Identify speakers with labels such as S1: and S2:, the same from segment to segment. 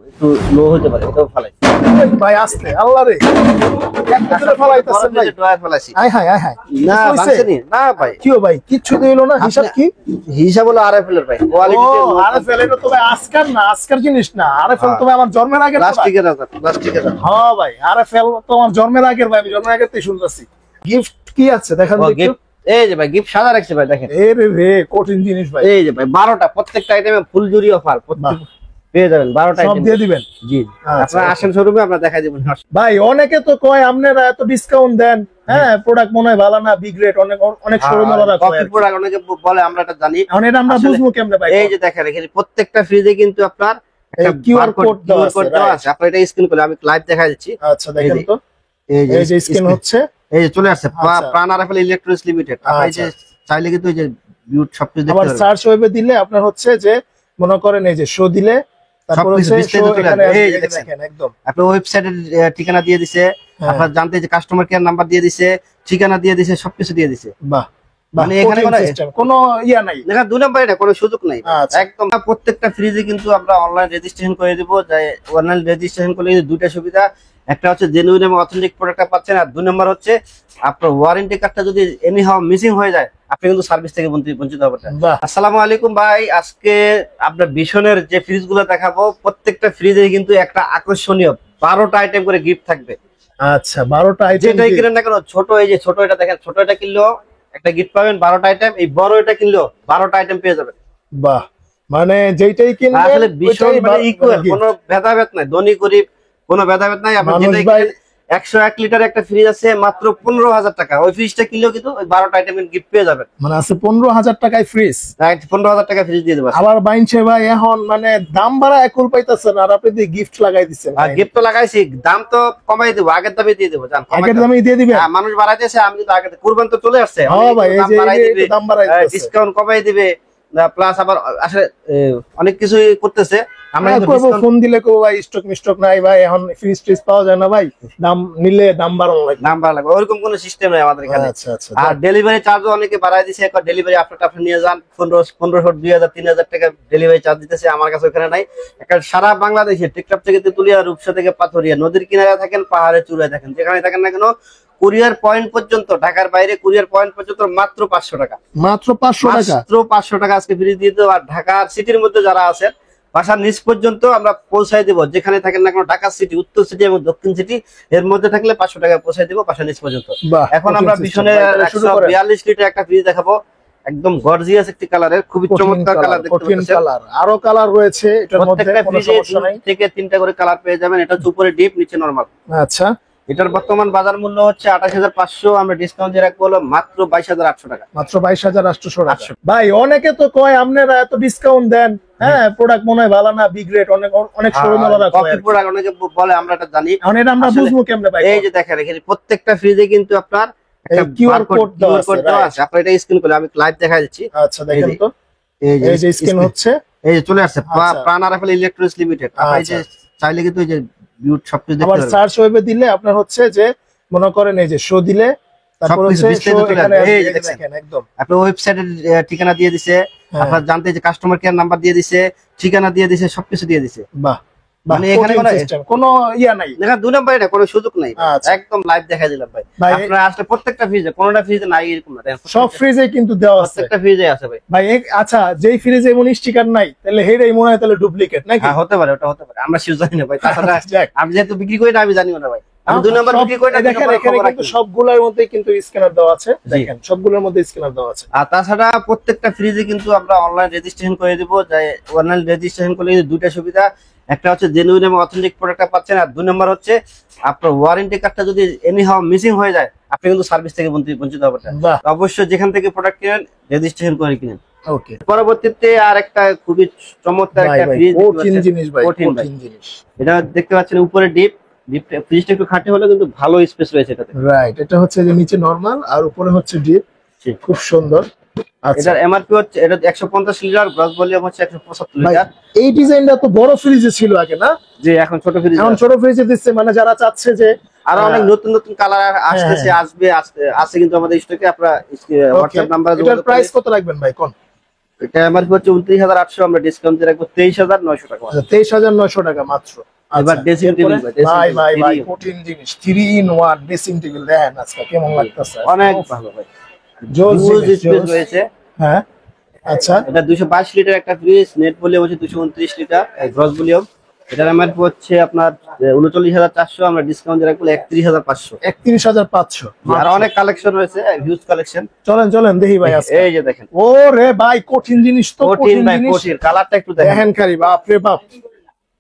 S1: একটু লো হতে পারে, ওটাও ফালাই
S2: ভাই আসতে আল্লাহ রে ফালাইতেছেন ভাই।
S1: ড্রয়ার ফালাইছি
S2: আয় হায় আয় হায়
S1: না, ভাঙছেনি না ভাই।
S2: কিও ভাই কিচ্ছু দিলো না, হিসাব কি?
S1: হিসাব হলো আরএফএল এর ভাই, কোয়ালিটি
S2: আরএফএল এটা তো ভাই আজকার না, আজকার জিনিস না। আরএফএল তো ভাই আমার জন্মের আগে
S1: প্লাস্টিকের আছে, প্লাস্টিকের আছে।
S2: হ্যাঁ ভাই আরএফএল তো আমার জন্মের আগের ভাই, আমি জন্মের আগে থেকে শুনতেছি। গিফট কি আছে দেখেন তো একটু।
S1: এই যে ভাই গিফট সাজা রাখছে ভাই, দেখেন
S2: এ রে কঠিন জিনিস ভাই।
S1: এই যে ভাই 12টা, প্রত্যেকটা আইটেমে ফুল জুরি অফার পেয়ে যাবেন, 12টা
S2: সব
S1: আইটেম
S2: দিয়ে দিবেন।
S1: জি আপনারা আসেন শোরুমে, আমরা দেখাই দেব।
S2: ভাই অনেকে তো কয় আপনারা এত ডিসকাউন্ট দেন, হ্যাঁ প্রোডাক্ট মনে হয় ভালো না, বি গ্রেড, অনেক অনেক শোরুম ওরা কয়
S1: কপি প্রোডাক্ট অনেকে বলে, আমরা এটা জানি।
S2: এখন এটা আমরা বুঝবো কেমনে ভাই?
S1: এই যে দেখেন এখানে প্রত্যেকটা ফ্রিজে কিন্তু আপনার একটা
S2: কিউআর কোড দেওয়া আছে,
S1: আপনারা এটা স্ক্যান করলে আমি লাইভ দেখাই দিচ্ছি।
S2: আচ্ছা দেখেন তো, এই যে স্ক্যান হচ্ছে,
S1: এই যে চলে আসছে প্রাণ আরএফএল ইলেকট্রনিক্স লিমিটেড। আপনি যে চাইলে কিন্তু এই যে বিউট সবকিছু দেখতে পারবেন।
S2: আবার সার্চ ওয়েবে দিলে আপনার হচ্ছে যে মনে করেন এই যে শো দিলে তারপর হচ্ছে এখানে দেখেন একদম
S1: আপনার ওয়েবসাইটের ঠিকানা দিয়ে দিছে, আপনার জানতে যে কাস্টমার কেয়ার নাম্বার দিয়ে দিছে, ঠিকানা দিয়ে দিছে, সবকিছু দিয়ে দিছে।
S2: বাহ,
S1: মানে এখানে
S2: কোনো ইয়া নাই,
S1: দেখা 2 নাম্বার, এটা কোনো সুযোগ নাই একদম। প্রত্যেকটা ফ্রিজে কিন্তু আমরা অনলাইন রেজিস্ট্রেশন করে দিব। অনলাইন রেজিস্ট্রেশন করলে দুইটা সুবিধা, একটা হচ্ছে জেনুইন এবং অথেন্টিক প্রোডাক্টটা পাচ্ছেন, আর 2 নাম্বার হচ্ছে আপনার ওয়ারেন্টি কার্ডটা যদি এনি হাও মিসিং হয়ে যায় আপনি কিন্তু সার্ভিস থেকে বঞ্চিত হবেন। আসসালামু আলাইকুম ভাই, আজকে আপনার ভীষণের যে ফ্রিজগুলো দেখাবো, প্রত্যেকটা ফ্রিজে কিন্তু একটা আকর্ষণীয় 12টা আইটেম করে গিফট থাকবে।
S2: আচ্ছা 12টা আইটেম,
S1: যেটাই কিনেন না কেন, ছোট এই যে ছোট এটা দেখেন, ছোট এটা কিনলেও একটা গিফট পাবেন 12টা আইটেম, এই বড় এটা কিনলেও 12টা আইটেম পেয়ে যাবেন।
S2: বাহ, মানে যেটাই কিনবেন
S1: আসলে ভীষণ মানে ইকুয়াল, কোনো ভেদাভেদ নাই, ধনী গরিব কোনো ভেদাভেদ নাই। আপনি যেটাই কিনেন, 101 লিটার একটা ফ্রিজ আছে মাত্র 15,000 টাকা, ওই ফ্রিজটা কিনলেও কিন্তু ওই 12টা আইটেম গিফট পেয়ে যাবেন।
S2: মানে আছে 15,000 টাকায় ফ্রিজ,
S1: 15,000 টাকা ফ্রিজ দিয়ে দেবেন।
S2: আবার বাইনছে ভাই এখন মানে দাম বাড়া একুল পাইতেছেন, আর আপনি দিয়ে গিফট লাগাই দিচ্ছেন।
S1: আর গিফট তো লাগাইছি, দাম তো কমাই দেবো, আগের দামে দিয়ে দেবো।
S2: আগের দামে দিয়ে দিবেন,
S1: মানুষ বাড়াইতেছে, আমি কিন্তু আগে কুরবান তো চলে আসছে,
S2: হ্যাঁ ভাই এই যে দাম বাড়াইতেছে,
S1: ডিসকাউন্ট কমাই দিবে, প্লাস আবার আসলে অনেক কিছুই করতেছে। আমরা
S2: ফোন দিলে কো ভাই স্টক মিস্টক নাই ভাই, এখন ফ্রিজ ট্রিজ পাওয়া যায় না ভাই, দাম নিলে দাম বাড়ানো লাগবে,
S1: দাম বাড়া লাগবে, ওরকম কোনো সিস্টেম নাই আমাদের এখানে।
S2: আচ্ছা আচ্ছা,
S1: আর ডেলিভারি চার্জও অনেকে বাড়াই দিছে, এখন ডেলিভারি আপনারটা আপনি নিয়ে যান 1500 2000 3000 টাকা ডেলিভারি চার্জ দিতেছে, আমার কাছে ওখানে নাই। একটা সারা বাংলাদেশে টেকটাপ থেকে তেতুলিয়া, রূপসা থেকে পাথরিয়া, নদীর কিনারে থাকেন, পাহাড়ে চূড়ায় থাকেন, যেখানে থাকেন না কেন, কুরিয়ার পয়েন্ট পর্যন্ত, ঢাকার বাইরে কুরিয়ার পয়েন্ট পর্যন্ত মাত্র 500 টাকা,
S2: মাত্র 500 টাকা,
S1: মাত্র 500 টাকা আজকে ফ্রি দিয়ে দেবো। আর ঢাকার সিটির মধ্যে যারা আছেন, বাসার নিচ পর্যন্ত আমরা পৌঁছাই দেবো, যেখানে থাকেন না কেন, ঢাকা সিটি, উত্তর সিটি এবং দক্ষিণ সিটি এর মধ্যে থাকলে 500 টাকা পৌঁছাই দেবো বাসার নিচ পর্যন্ত। এখন আমরা ভীষণের 142 লিটার একটা ফ্রিজ দেখাবো, একদম গর্জিয়াস একটি কালারের, খুবই চমৎকার কালার দেখতে পাচ্ছেন।
S2: আরো কালার রয়েছে এটার মধ্যে, কোনো সমস্যা নাই,
S1: থেকে 3টা করে কালার পেয়ে যাবেন। এটা হচ্ছে উপরে ডিপ, নিচে নরমাল।
S2: আচ্ছা,
S1: এটার বর্তমান বাজার মূল্য হচ্ছে 28,500, আমরা ডিসকাউন্ট দিয়ে রাখবো হলো মাত্র 22,800 টাকা,
S2: মাত্র 22,800 টাকা। ভাই অনেকে তো কয় আপনারা এত ডিসকাউন্ট দেন, হ্যাঁ প্রোডাক্ট মনে হয় ভালো না, বি গ্রেড, অনেক শোরুম ওরা কয়
S1: কপি প্রোডাক্ট অনেকে বলে, আমরা এটা জানি।
S2: এখন এটা আমরা বুঝবো কেমনে ভাই?
S1: এই যে দেখেন এখানে প্রত্যেকটা ফ্রিজে কিন্তু আপনার একটা
S2: কিউআর কোড দেওয়া আছে,
S1: আপনারা এটা স্ক্যান করলে আমি লাইভ দেখাই দিচ্ছি।
S2: আচ্ছা দেখেন তো, এই যে স্ক্যান হচ্ছে,
S1: এই যে চলে আসছে প্রাণ আরএফএল ইলেকট্রনিক্স লিমিটেড। আপনি যে চাইলে কিন্তু এই যে বিউট সবকিছু দেখতে পারবেন।
S2: আবার সার্চ ওয়েবে দিলে আপনার হচ্ছে যে মনে করেন এই যে শো দিলে তারপর হচ্ছে এখানে দেখেন একদম
S1: আপনার ওয়েবসাইটের ঠিকানা দিয়ে দিছে, আপনার জানতে যে কাস্টমার কেয়ার নাম্বার দিয়ে দিছে, ঠিকানা দিয়ে দিছে, সবকিছু দিয়ে দিছে।
S2: বাহ,
S1: মানে এখানে
S2: কোনো ইয়া নাই,
S1: দেখা 2 নাম্বার, এটা কোনো সুযোগ নাই, একদম লাইভ দেখাই দিলাম ভাই। আপনারা আসলে প্রত্যেকটা ফ্রিজে, কোনটা ফ্রিজে নাই এরকম না,
S2: সব ফ্রিজে কিন্তু দেওয়া আছে,
S1: প্রত্যেকটা ফ্রিজে আছে ভাই।
S2: ভাই আচ্ছা যেই ফ্রিজে এমন স্টিকার নাই তাহলে হেডাই মনে হয় তাহলে ডুপ্লিকেট নাকি?
S1: হ্যাঁ হতে পারে, ওটা হতে পারে, আমরা শিওর জানি না ভাই। তাছাড়া আমি যেহেতু বিক্রি করি না, আমি জানিও না ভাই। আমি 2 নাম্বার বিক্রি করি না।
S2: দেখেন এখানে কিন্তু সবগুলোর মধ্যে কিন্তু স্ক্যানার দেওয়া আছে, দেখেন সবগুলোর মধ্যে স্ক্যানার দেওয়া আছে।
S1: আর তাছাড়া প্রত্যেকটা ফ্রিজে কিন্তু আমরা অনলাইন রেজিস্ট্রেশন করে দেব। অনলাইন রেজিস্ট্রেশন করলে দুইটা সুবিধা, একটা হচ্ছে জেনুইন এবং অথেন্টিক প্রোডাক্টটা পাচ্ছেন, আর 2 নাম্বার হচ্ছে আপনার ওয়ারেন্টি কার্ডটা যদি এনি হাও মিসিং হয়ে যায় আপনি কিন্তু সার্ভিস থেকে বঞ্চিত হবেন। অবশ্যই যেখান থেকে প্রোডাক্ট কিনেন রেজিস্ট্রেশন করে কিনেন।
S2: ওকে,
S1: পরবর্তীতে আর একটা খুবই চমৎকার একটা ফ্রিজ,
S2: কঠিন জিনিস ভাই, কঠিন জিনিস।
S1: এটা দেখতে পাচ্ছেন উপরে ডিপ, ফ্রিজটা একটু খাঁটি হলে কিন্তু ভালো স্পেস রয়েছে এটাতে।
S2: রাইট, এটা হচ্ছে যে নিচে নরমাল আর উপরে হচ্ছে ডিপ, খুব সুন্দর। আচ্ছা,
S1: এটার এমআরপি হচ্ছে, এটা 150 লিটার, গ্রস ভলিউম হচ্ছে 175 লিটার।
S2: এই ডিজাইনটা তো বড় ফ্রিজে ছিল আগে না?
S1: জি, এখন ছোট ফ্রিজ,
S2: এখন ছোট ফ্রিজে দিচ্ছে, মানে যারা চাচ্ছে যে
S1: আরো অনেক নতুন নতুন কালার আসতেছে, আসবে আছে কিন্তু আমাদের স্টকে। আপনারা হোয়াটসঅ্যাপ নাম্বারে,
S2: এটার প্রাইস কত রাখবেন ভাই কোন?
S1: এটা এমআরপি হচ্ছে 29,800, আমরা ডিসকাউন্ট দিয়ে রাখবো 23,900 টাকা।
S2: 23,900 টাকা মাত্র।
S1: এবার ড্রেসিং টেবিল
S2: ভাই ভাই ভাই কঠিন জিনিস 3 in 1 ড্রেসিং টেবিল দেখেন আজকে কেমন লাগতেছে,
S1: অনেক ভালো ভাই,
S2: জোস
S1: স্পেস রয়েছে।
S2: হ্যাঁ আচ্ছা,
S1: এটা 222 লিটার একটা ফ্রিজ, নেট ভলিউম হচ্ছে 229 লিটার গ্রস ভলিউম। এটার এমআরপি হচ্ছে আপনার 39,400, আমরা ডিসকাউন্ট দিয়ে রাখবো 31,500।
S2: 31,500।
S1: আর অনেক কালেকশন রয়েছে, হিউজ কালেকশন।
S2: চলেন চলেন দেখি ভাই আজকে।
S1: এই যে দেখেন,
S2: ওরে ভাই কঠিন জিনিস তো,
S1: কঠিন ভাই,
S2: জিনিস।
S1: কঠিন কালারটা একটু দেখেন।
S2: দেখেন খালি বাপ রে বাপ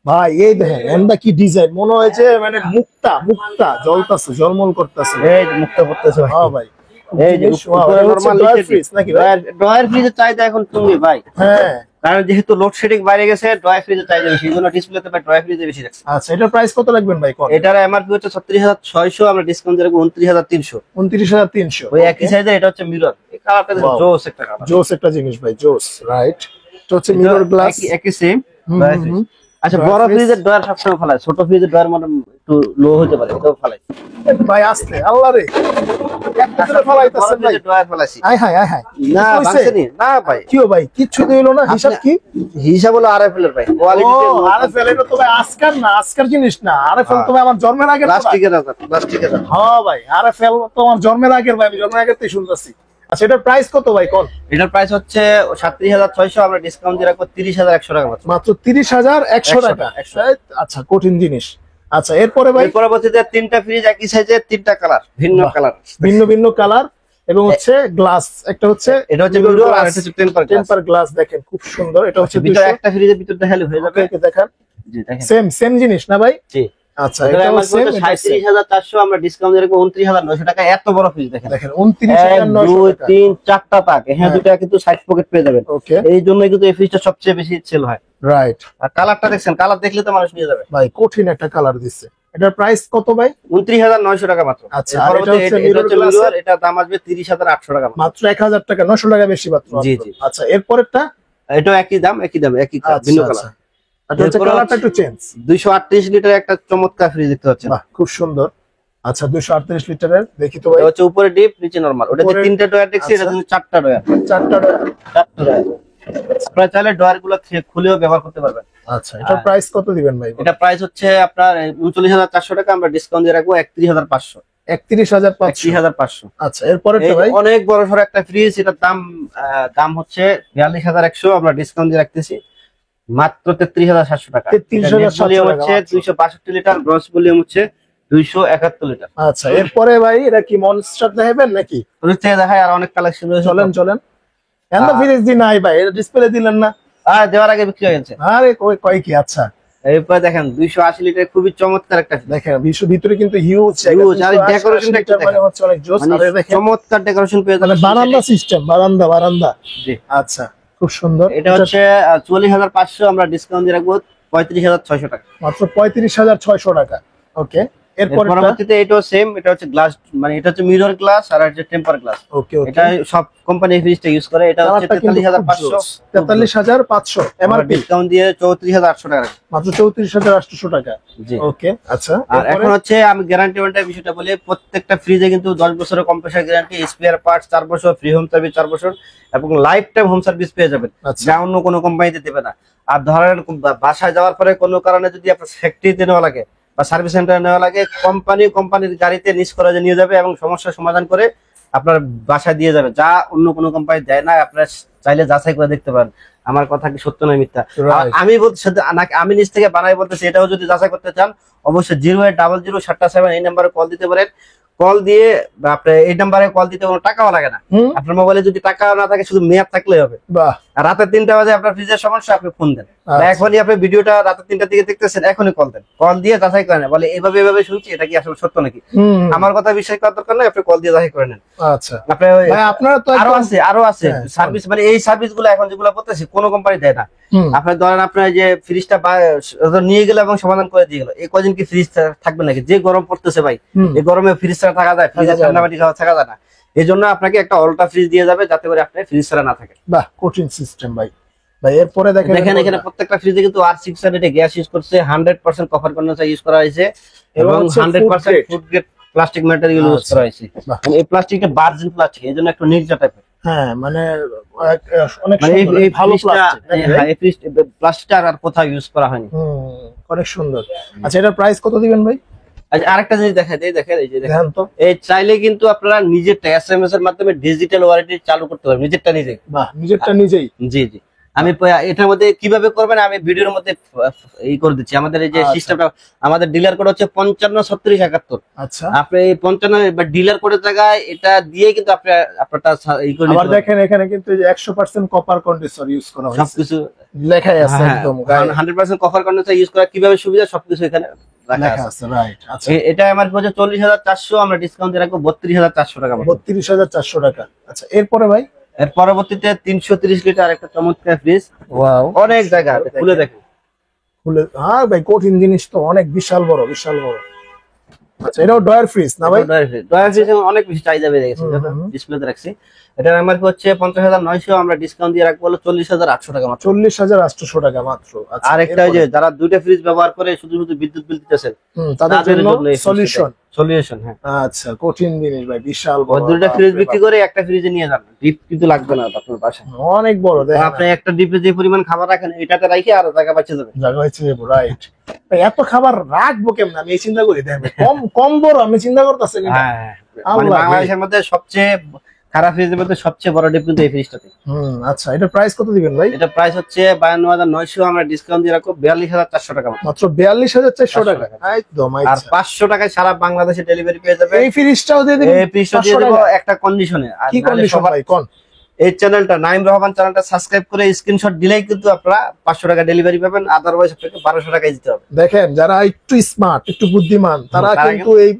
S2: ভাই, এই দেখেন এন্ডা কি ডিজাইন, মনে হয়েছে মানে মুক্তা মুক্তা জ্বলতাছে, ঝলমল করতেছে।
S1: এই যে মুক্তা করতেছে ভাই।
S2: হ্যাঁ ভাই,
S1: এই যে উপরে নরমাল
S2: ড্রয়ার ফ্রিজ নাকি ভাই?
S1: ড্রয়ার ফ্রিজের চাহিদা এখন তুমি ভাই,
S2: হ্যাঁ
S1: কারণ যেহেতু লোডশেডিং বাইরে গেছে, ড্রয়ার ফ্রিজের চাহিদা বেশি, এইজন্য ডিসপ্লেতে ভাই ড্রয়ার ফ্রিজে বেশি রাখছে।
S2: আচ্ছা, এটার প্রাইস কত লাগবেন ভাই কোন?
S1: এটার এমআরপি হচ্ছে 36,600, আমরা ডিসকাউন্ট দিয়ে রাখবো 29,300।
S2: 29,300।
S1: ওই একই সাইজের, এটা হচ্ছে মিরর। এই কালারটা দেখো,
S2: Wow.
S1: জোস একটা কালার,
S2: জোস একটা জিনিস ভাই, জোস রাইট। এটা হচ্ছে মিরর গ্লাস,
S1: একই সেম। আচ্ছা,
S2: Dryer
S1: বড়
S2: fridge।
S1: ফ্রিজের ড্রয়ার সবসময় ফেলায়, ছোট ফ্রিজের ড্রয়ার মানে একটু লো হতে পারে, এটাও ফেলায়।
S2: ভাই আসলে আল্লাহ রে একটা করে ফলাইতাছেন ভাই।
S1: ড্রয়ার ফেলাইছি
S2: আয় হায় আয় হায়,
S1: না,
S2: কি হইছে?
S1: ভাঙছেনি না ভাই,
S2: কিও ভাই কিচ্ছু তো হলো না, হিসাব কি?
S1: হিসাব হলো আরএফএল এর ভাই,
S2: ও
S1: কোয়ালিটি
S2: আরে ফেলে তো ভাই আজকার না, আজকার জিনিস না, আরে ফেল তো ভাই আমার জন্মের আগের product।
S1: প্লাস্টিকের।
S2: হ্যাঁ ভাই, আরে ফেল তো আমার জন্মের আগের ভাই, আমি জন্মের আগের থেকে শুনতেছি। আচ্ছা, এটার প্রাইস কত ভাই কোন?
S1: এটার প্রাইস হচ্ছে 37,600, আমরা ডিসকাউন্ট দিয়ে রাখবো 30,100 টাকা মাত্র।
S2: মাত্র 30,100 টাকা। আচ্ছা, কঠিন জিনিস। আচ্ছা, এরপরে ভাই
S1: এর পরবর্তীতে তিনটা ফ্রিজ একই সাইজের, তিনটা কালার, ভিন্ন
S2: বাহ।
S1: কালার,
S2: ভিন্ন ভিন্ন কালার এবং হচ্ছে গ্লাস, একটা হচ্ছে
S1: এটা হচ্ছে মিরর আর এটা হচ্ছে টেম্পার গ্লাস।
S2: টেম্পার গ্লাস, দেখেন খুব সুন্দর। এটা হচ্ছে
S1: ভিতরে
S2: 200
S1: একটা ফ্রিজের ভিতর দেখালে হয়ে যাবে।
S2: ওকে দেখান,
S1: জি দেখেন,
S2: সেম সেম জিনিস না ভাই?
S1: জি।
S2: আচ্ছা,
S1: এটা
S2: এটাও
S1: আমার
S2: সেম।
S1: 37,400, আমরা ডিসকাউন্ট দিয়ে রাখবো 29,900 টাকা। এত বড় ফ্রিজ দেখেন,
S2: দেখেন
S1: 1
S2: 29,900
S1: 2
S2: টাকা।
S1: 3 4টা তাক, হ্যাঁ
S2: হ্যাঁ।
S1: দুটো কিন্তু সাইড পকেট পেয়ে যাবেন।
S2: ওকে
S1: এই জন্য কিন্তু এই ফ্রিজটা সবচেয়ে বেশি সেল হয়।
S2: রাইট
S1: আর কালারটা দেখছেন, কালার দেখলে তো মানুষ নিয়ে যাবে।
S2: ভাই, কঠিন একটা কালার দিচ্ছে। এটার প্রাইস কত ভাই?
S1: 29,900 টাকা মাত্র।
S2: আচ্ছা,
S1: এর
S2: আর
S1: পরবর্তী
S2: এটা হচ্ছে
S1: এটা হচ্ছে
S2: mirror glass
S1: মিরর, এটার দাম আসবে 30,800 টাকা মাত্র।
S2: মাত্র 1,000 টাকা, 900 টাকা বেশি মাত্র।
S1: জি, জি।
S2: আচ্ছা, এরপরেরটা?
S1: এটাও একই দাম, একই ভিন্ন কালার।
S2: এটা হচ্ছে
S1: এরপরে
S2: কালারটা একটু চেঞ্জ।
S1: 238 লিটার একটা চমৎকার ফ্রিজ দেখতে পাচ্ছেন।
S2: বাহ, খুব সুন্দর। আচ্ছা, 238 লিটারের দেখি তো ভাই।
S1: এটা হচ্ছে উপরে ডিপ, নিচে নরমাল। ওটা যে
S2: উপরে-
S1: তিনটা ডয়ার দেখছি, এটা
S2: আচ্ছা।
S1: কিন্তু চারটা ডয়ার।
S2: 4টা।
S1: আপনারা চাইলে ডয়ার গুলো খুলেও ব্যবহার করতে পারবেন।
S2: আচ্ছা, এটার প্রাইস কত দিবেন ভাই?
S1: এটা প্রাইস হচ্ছে আপনার 39,400 টাকা, আমরা ডিসকাউন্ট দিয়ে রাখবো 31,500।
S2: 31,500।
S1: 31,500।
S2: আচ্ছা, এরপরেরটা ভাই?
S1: অনেক বড় সড়ো একটা ফ্রিজ, এটার দাম হচ্ছে 42,100, আমরা ডিসকাউন্ট দিয়ে রাখতেছি মাত্র 33,700 টাকা।
S2: 33,700
S1: ভলিউম
S2: টাকা
S1: হচ্ছে
S2: মাত্র।
S1: 262 লিটার, গ্রস ভলিউম হচ্ছে 271 লিটার।
S2: আচ্ছা, এরপরে ভাই এটা কি মনস্টার দেখাবেন নাকি?
S1: ওদের থেকে দেখায় আর অনেক কালেকশন রয়েছে।
S2: চলেন চলেন। এন্ড ফ্রিজ দি নাই ভাই, এটা ডিসপ্লে দিলেন না?
S1: দেওয়ার আগে বিক্রি হয়ে গেছে।
S2: আরে কই কি? আচ্ছা,
S1: এরপর দেখেন 280 লিটার, খুবই চমৎকার একটা ফ্রিজ।
S2: দেখেন ভিতরে কিন্তু হিউজ
S1: Huge, আর decoration-টা একটু
S2: মানে হচ্ছে অনেক জোস।
S1: মানে
S2: আর দেখেন
S1: চমৎকার ডেকোরেশন পেয়ে
S2: মানে
S1: যাবেন।
S2: বারান্দা সিস্টেম, বারান্দা।
S1: জি।
S2: আচ্ছা, খুব সুন্দর।
S1: এটা হচ্ছে 44,500, আমরা ডিসকাউন্ট দিয়ে রাখবো 35,600 টাকা।
S2: মাত্র 35,600 টাকা। ওকে,
S1: এর
S2: এরপরে
S1: পরবর্তীতে এটাও সেম, এটা হচ্ছে গ্লাস, মানে এটা হচ্ছে মিরর গ্লাস আর হচ্ছে টেম্পার গ্লাস।
S2: ওকে
S1: এটা সব কোম্পানি ফ্রিজটা ইউজ করে। এটা হচ্ছে 43,500,
S2: 43,500 এমআরপি,
S1: ডিসকাউন্ট দিয়ে 34,800 টাকা রাখবো।
S2: মাত্র 34,800 টাকা।
S1: জি।
S2: ওকে, আচ্ছা।
S1: আর এখন হচ্ছে আমি গ্যারান্টি ওয়ারেন্টির বিষয়টা বলি, প্রত্যেকটা ফ্রিজে কিন্তু 10 বছরের কম্প্রেসার গ্যারান্টি, স্পেয়ার পার্টস 4 বছর, ফ্রি হোম সার্ভিস 4 বছর এবং লাইফ টাইম হোম সার্ভিস পেয়ে যাবেন,
S2: আচ্ছা।
S1: যা অন্য কোনো কোম্পানিতে দেবে না। আর ধরেন বাসায় যাওয়ার পরে কোনো কারণে যদি আপনার ফ্যাক্টরিতে নেওয়া লাগে বা সার্ভিস সেন্টারে নেওয়া লাগে, কোম্পানির গাড়িতে নিজ করে নিয়ে যাবে এবং সমস্যার সমাধান করে আপনার বাসায় দিয়ে যাবে, যা অন্য কোনো কোম্পানি দেয় না। আপনারা চাইলে যাচাই করে দেখতে পারেন আমার কথা কি সত্য না মিথ্যা।
S2: Right.
S1: আমি বলতে নাকি আমি নিজ থেকে বানাই বলতেছি, এটাও যদি যাচাই করতে চান অবশ্যই 0800777 এই নাম্বারে কল দিতে পারেন। কল দিয়ে বা আপনার এই নাম্বারে কল দিতে কোনো টাকাও লাগে না।
S2: হুম,
S1: আপনার মোবাইলে যদি টাকা না থাকে, শুধু মেয়াদ থাকলেই হবে।
S2: বাহ,
S1: আর রাতে 3টা বাজে আপনার ফ্রিজের সমস্যা, আপনি ফোন দেন। বা
S2: আচ্ছা।
S1: এখনই আপনি ভিডিওটা রাতে 3টার দিকে দেখতেছেন, এখনই কল দেন। কল দিয়ে যাচাই করে নেন, বলে এভাবে শুনছি, এটা কি আসলে সত্য নাকি।
S2: হুম,
S1: আমার কথা বিশ্বাস করার দরকার নাই, আপনি কল দিয়ে যাচাই করে নেন।
S2: আচ্ছা
S1: আপনি
S2: ভাই, আপনারা তো
S1: আরো আছে
S2: হ্যাঁ,
S1: সার্ভিস, মানে এই সার্ভিস গুলো এখন যেগুলো করতেছি কোনো কোম্পানি দেয় না।
S2: হুম,
S1: আপনার ধরেন আপনার যে ফ্রিজটা নিয়ে গেল এবং সমাধান করে দিয়ে গেল, এই কদিন কি ফ্রিজ থাকবে নাকি? যে গরম পড়তেছে ভাই,
S2: হুম,
S1: এই গরমে ফ্রিজ ছাড়া থাকা যায়? ফ্রিজে
S2: যায় না।
S1: ঠান্ডা পানি খাওয়া থাকা যায় না। এই জন্য আপনাকে একটা অল্টা ফ্রিজ দিয়ে যাবে, যাতে করে আপনি ফ্রিজ ছাড়া না থাকে।
S2: বাহ, কঠিন সিস্টেম ভাই। এরপরে দেখেন
S1: এখানে প্রত্যেকটা ফ্রিজে কিন্তু R600 গ্যাস ইউজ করছে, 100% কপার কন্ডেন্সার ইউজ করা হয়েছে
S2: এবং
S1: এবং
S2: হচ্ছে
S1: 100% food grade plastic material use
S2: আচ্ছা।
S1: করা হয়েছে।
S2: বাহ।
S1: এই প্লাস্টিকটা ভার্জিন প্লাস্টিক, এই জন্য একটু নির্জা টাইপের।
S2: হ্যাঁ মানে অনেক
S1: মানে
S2: সুন্দর,
S1: এই
S2: ভালো
S1: ফ্রিজটা
S2: প্লাস্টিক
S1: এই প্লাস্টিকটা আর কোথাও ইউজ করা হয়নি।
S2: অনেক সুন্দর। আচ্ছা এটার প্রাইস কত দিবেন ভাই?
S1: আচ্ছা আরেকটা জিনিস দেখাই দেই, দেখেন এই যে দেখেন
S2: দেখেন তো।
S1: এই চাইলে কিন্তু আপনারা নিজেরটা এসএমএস এর মাধ্যমে ডিজিটাল ওয়ারেন্টি চালু করতে পারবেন নিজেরটা নিজে।
S2: বাহ, নিজেরটা নিজেই।
S1: জি জি, আমি এটার মধ্যে কিভাবে করবেন আমি ভিডিওর মধ্যে এই করে দিচ্ছি। আমাদের এই যে
S2: আচ্ছা।
S1: সিস্টেমটা, আমাদের ডিলার কোড হচ্ছে 553671।
S2: আচ্ছা
S1: আপনি এই 55 বা ডিলার কোডের জায়গায় এটা দিয়ে কিন্তু আপনি আপনারটা এই করে
S2: আবার
S1: নিতে পারবেন।
S2: দেখেন এখানে কিন্তু 100% কপার কন্ডেন্সর ইউজ করা হয়েছে,
S1: সবকিছু
S2: লেখাই আছে
S1: হ্যাঁ,
S2: একদম গায়ে
S1: 100% কভার কন্ডেন্সার ইউজ করা কিভাবে সুবিধা সবকিছু এখানে রাখা
S2: লেখা
S1: আছে।
S2: আছে, রাইট। আচ্ছা
S1: এটা আমার হচ্ছে 40,400, আমরা ডিসকাউন্ট দিয়ে রাখবো 32,400 টাকা মতো।
S2: 32,400 টাকা। আচ্ছা এরপরে ভাই?
S1: এর পরবর্তীতে 330 লিটার একটা চমৎকার ফ্রিজ,
S2: ওয়াও,
S1: অনেক জায়গা খুলে দেখেন।
S2: খুলে, হ্যাঁ ভাই কঠিন জিনিস তো, অনেক বিশাল বড় বিশাল বড়। আচ্ছা এটাও ডয়ার ফ্রিজ না ভাই?
S1: ডয়ার ফ্রিজ অনেক বেশি চাহিদা বেড়ে গেছে,
S2: হুম।
S1: ডিসপ্লেতে রাখছি। এটার আমার হচ্ছে 50,900, আমরা ডিসকাউন্ট দিয়ে রাখবো হলো 40,800 টাকা মাত্র।
S2: 40,800 টাকা মাত্র। আচ্ছা
S1: আর একটা যে যারা দুইটা ফ্রিজ ব্যবহার করে শুধু শুধু বিদ্যুৎ বিল দিতেছেন
S2: তাদের জন্য সলিউশন।
S1: সলিউশন, হ্যাঁ।
S2: আচ্ছা কঠিন জিনিস ভাই, বিশাল
S1: ওই
S2: বড়।
S1: দুইটা ফ্রিজ বিক্রি করে একটা ফ্রিজে নিয়ে যান, ডিপ কিন্তু লাগবে না আপনার বাসায়।
S2: অনেক বড়, দেখেন
S1: আপনি একটা ডিপে যে পরিমাণ খাবার রাখেন এটাতে রাখি আর জায়গা বাঁচে যাবে।
S2: জায়গা হয়েছে, রাইট। এত খাবার রাখবো কেমন আমি এই চিন্তা করি, দেখেন কম কম বড় আমি চিন্তা করতেছি না।
S1: হ্যাঁ হ্যাঁ। মানে
S2: আল্লাহ রে।
S1: বাংলাদেশের মধ্যে সবচেয়ে খারাপ ফ্রিজের মধ্যে সবচেয়ে বড় ডিপ কিন্তু এই ফ্রিজটাতে।
S2: আচ্ছা এটা প্রাইস কত দিবেন ভাই?
S1: এটা প্রাইস হচ্ছে 52,900, আমরা ডিসকাউন্ট দিয়ে রাখবো 42,400 টাকা মাত্র।
S2: মাত্র 42,400 টাকা, একদম।
S1: আর
S2: আচ্ছা
S1: 500 টাকায় সারা বাংলাদেশে ডেলিভারি পেয়ে যাবে।
S2: এই ফ্রিজটাও দিয়ে দিবেন?
S1: এই ফ্রিজটা দিয়ে দেবো একটা কন্ডিশনে। আর
S2: কি
S1: নাহলে
S2: কন্ডিশন ভাই কোন?
S1: এই চ্যানেলটা নাইম রহমান চ্যানেলটা সাবস্ক্রাইব করে স্ক্রিনশট দিলেই কিন্তু আপনারা 500 টাকা ডেলিভারি পাবেন, আদারওয়াইজ আপনাকে 1200 টাকায় দিতে হবে।
S2: দেখেন যারা একটু স্মার্ট একটু বুদ্ধিমান তারা
S1: তারা
S2: কিন্তু এই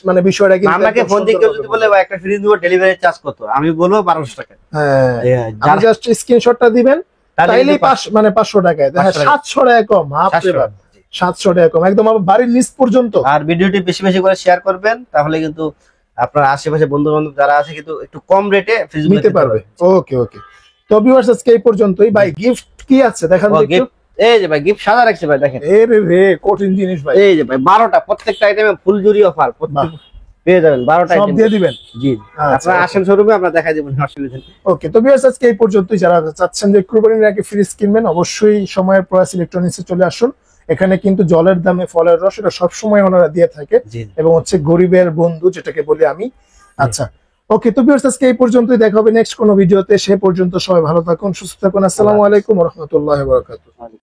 S2: মানে বিষয়টা কিন্তু
S1: আমাকে
S2: একদম
S1: ফোন দিয়ে কেউ যদি
S2: সুন্দরভাবে
S1: বলে ভাই একটা ফ্রিজ দিব ডেলিভারি চার্জ কত, আমি বলবো 1200 টাকা।
S2: হ্যাঁ আপনি জাস্ট স্ক্রিনশটটা দিবেন, তাইলেই 500 টাকায় দেখেন 700 টাকা কম। বাপরে বাপ, 700 টাকা কম একদম, আমার বাড়ির লিস্ট পর্যন্ত।
S1: আর ভিডিওটি বেশি বেশি করে শেয়ার করবেন, তাহলে কিন্তু আপনার আশেপাশে বন্ধু বান্ধব যারা আছে কিন্তু একটু কম রেটে ফ্রিজ
S2: নিতে পারবে। ওকে ওকে, তো ভিউয়ার্স আজকে এই পর্যন্তই। ভাই গিফট কি আছে দেখান তো একটু।
S1: এই যে ভাই গিফট সাজা রাখছে ভাই, দেখেন
S2: রে কঠিন জিনিস ভাই।
S1: এই যে ভাই 12টা, প্রত্যেকটা আইটেমে ফুল জুরি অফার পেয়ে যাবেন, 12টা
S2: সব
S1: আইটেম
S2: দিয়ে দিবেন?
S1: জি।
S2: আচ্ছা,
S1: আপনারা আসেন শোরুমে, আমরা দেখাই দেব, অসুবিধা নেই।
S2: ওকে, তো ভিউয়ার্স আজকে এই পর্যন্তই। যারা চাচ্ছেন যে কুরবানির আগে ফ্রিজ কিনবেন অবশ্যই সময়ের প্রয়াস ইলেকট্রনিক্সে চলে আসুন। এখানে কিন্তু জলের দামে ফলের রস এটা সবসময় ওনারা দিয়ে থাকে,
S1: জি।
S2: এবং হচ্ছে গরিবের বন্ধু যেটাকে বলি আমি। আচ্ছা ওকে, তো ভিউয়ার্স আজকে এই পর্যন্তই, দেখা হবে নেক্সট কোনো ভিডিওতে। সে পর্যন্ত সবাই ভালো থাকুন, সুস্থ থাকুন। আসসালামু আলাইকুম ওয়া রাহমাতুল্লাহি ওয়া বারাকাতুহু।